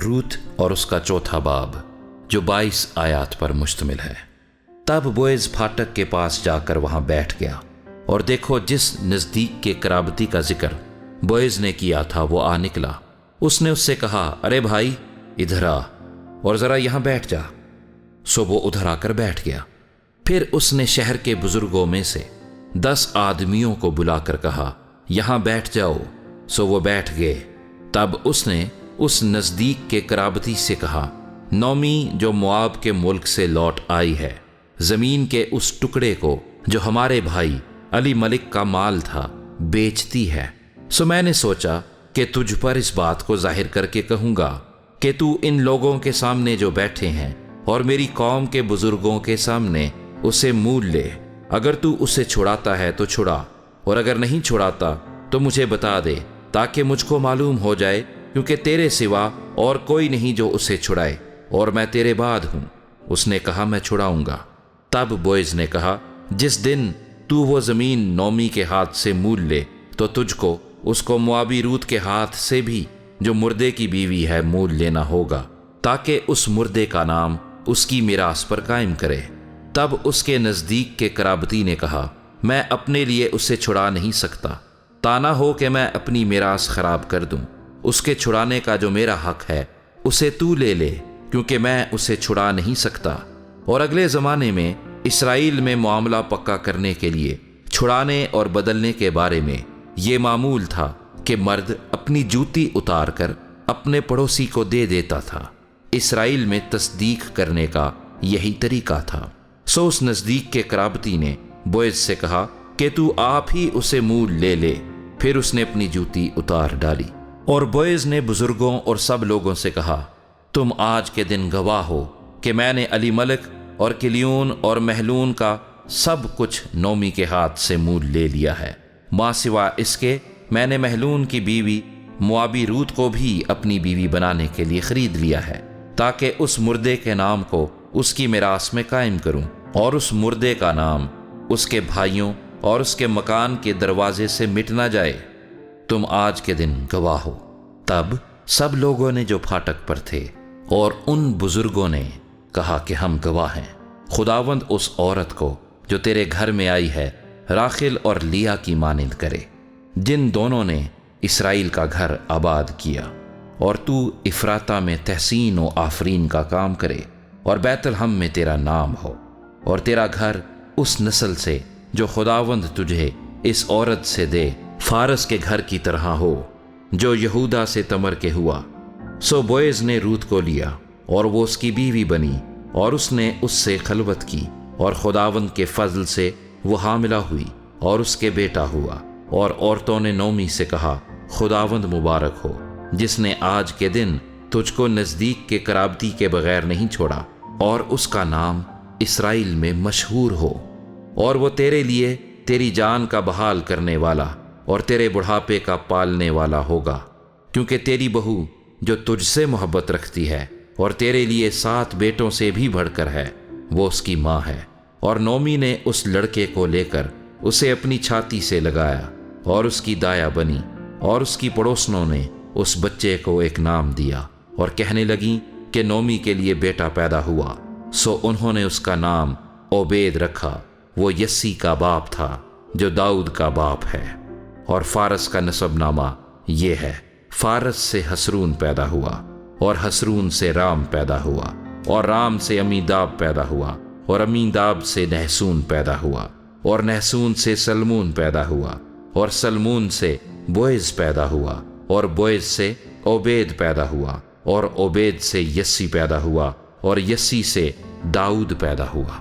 روت اور اس کا چوتھا باب جو 22 آیات پر مشتمل ہے۔ تب بوئز پھاٹک کے پاس جا کر وہاں بیٹھ گیا، اور دیکھو جس نزدیک کے قرابتی کا ذکر بوئز نے کیا تھا وہ آ نکلا۔ اس نے اس سے کہا، ارے بھائی ادھر آ اور ذرا یہاں بیٹھ جا۔ سو وہ ادھر آ کر بیٹھ گیا۔ پھر اس نے شہر کے بزرگوں میں سے 10 آدمیوں کو بلا کر کہا، یہاں بیٹھ جاؤ۔ سو وہ بیٹھ گئے۔ تب اس نے اس نزدیک کے قرابتی سے کہا، نومی جو مواب کے ملک سے لوٹ آئی ہے، زمین کے اس ٹکڑے کو جو ہمارے بھائی علی ملک کا مال تھا بیچتی ہے۔ سو میں نے سوچا کہ تجھ پر اس بات کو ظاہر کر کے کہوں گا کہ تو ان لوگوں کے سامنے جو بیٹھے ہیں اور میری قوم کے بزرگوں کے سامنے اسے مول لے۔ اگر تو اسے چھڑاتا ہے تو چھڑا، اور اگر نہیں چھڑاتا تو مجھے بتا دے تاکہ مجھ کو معلوم ہو جائے، کیونکہ تیرے سوا اور کوئی نہیں جو اسے چھڑائے، اور میں تیرے بعد ہوں۔ اس نے کہا، میں چھڑاؤں گا۔ تب بوئز نے کہا، جس دن تو وہ زمین نومی کے ہاتھ سے مول لے تو تجھ کو اس کو موابی روت کے ہاتھ سے بھی جو مردے کی بیوی ہے مول لینا ہوگا، تاکہ اس مردے کا نام اس کی میراث پر قائم کرے۔ تب اس کے نزدیک کے قرابتی نے کہا، میں اپنے لیے اسے چھڑا نہیں سکتا، تا نہ ہو کہ میں اپنی میراث خراب کر دوں۔ اس کے چھڑانے کا جو میرا حق ہے اسے تو لے لے، کیونکہ میں اسے چھڑا نہیں سکتا۔ اور اگلے زمانے میں اسرائیل میں معاملہ پکا کرنے کے لیے چھڑانے اور بدلنے کے بارے میں یہ معمول تھا کہ مرد اپنی جوتی اتار کر اپنے پڑوسی کو دے دیتا تھا۔ اسرائیل میں تصدیق کرنے کا یہی طریقہ تھا۔ سو اس نزدیک کے قرابتی نے بوئز سے کہا کہ تو آپ ہی اسے مول لے لے۔ پھر اس نے اپنی جوتی اتار ڈالی۔ اور بوئز نے بزرگوں اور سب لوگوں سے کہا، تم آج کے دن گواہ ہو کہ میں نے علی ملک اور کلیون اور محلون کا سب کچھ نومی کے ہاتھ سے مول لے لیا ہے، ماں سوا اس کے میں نے محلون کی بیوی موابی روت کو بھی اپنی بیوی بنانے کے لیے خرید لیا ہے، تاکہ اس مردے کے نام کو اس کی میراث میں قائم کروں، اور اس مردے کا نام اس کے بھائیوں اور اس کے مکان کے دروازے سے مٹ نہ جائے۔ تم آج کے دن گواہ ہو۔ تب سب لوگوں نے جو پھاٹک پر تھے اور ان بزرگوں نے کہا کہ ہم گواہ ہیں۔ خداوند اس عورت کو جو تیرے گھر میں آئی ہے راخل اور لیا کی مانند کرے، جن دونوں نے اسرائیل کا گھر آباد کیا، اور تو افراطہ میں تحسین و آفرین کا کام کرے، اور بیت الحم میں تیرا نام ہو، اور تیرا گھر اس نسل سے جو خداوند تجھے اس عورت سے دے فارس کے گھر کی طرح ہو جو یہودا سے تمر کے ہوا۔ سو بوئز نے روت کو لیا اور وہ اس کی بیوی بنی، اور اس نے اس سے خلوت کی، اور خداوند کے فضل سے وہ حاملہ ہوئی اور اس کے بیٹا ہوا۔ اور عورتوں نے نومی سے کہا، خداوند مبارک ہو جس نے آج کے دن تجھ کو نزدیک کے قرابتی کے بغیر نہیں چھوڑا، اور اس کا نام اسرائیل میں مشہور ہو، اور وہ تیرے لیے تیری جان کا بحال کرنے والا اور تیرے بڑھاپے کا پالنے والا ہوگا، کیونکہ تیری بہو جو تجھ سے محبت رکھتی ہے اور تیرے لیے 7 بیٹوں سے بھی بڑھ کر ہے، وہ اس کی ماں ہے۔ اور نومی نے اس لڑکے کو لے کر اسے اپنی چھاتی سے لگایا اور اس کی دایا بنی، اور اس کی پڑوسنوں نے اس بچے کو ایک نام دیا اور کہنے لگیں کہ نومی کے لیے بیٹا پیدا ہوا۔ سو انہوں نے اس کا نام عبید رکھا۔ وہ یسی کا باپ تھا جو داؤد کا باپ ہے۔ اور فارس کا نسب نامہ یہ ہے، فارس سے حسرون پیدا ہوا، اور حسرون سے رام پیدا ہوا، اور رام سے امیداب پیدا ہوا، اور امیداب سے نحسون پیدا ہوا، اور نحسون سے سلمون پیدا ہوا، اور سلمون سے بوئز پیدا ہوا، اور بوئز سے عبید پیدا ہوا، اور عبید سے یسی پیدا ہوا، اور یسی سے داؤد پیدا ہوا۔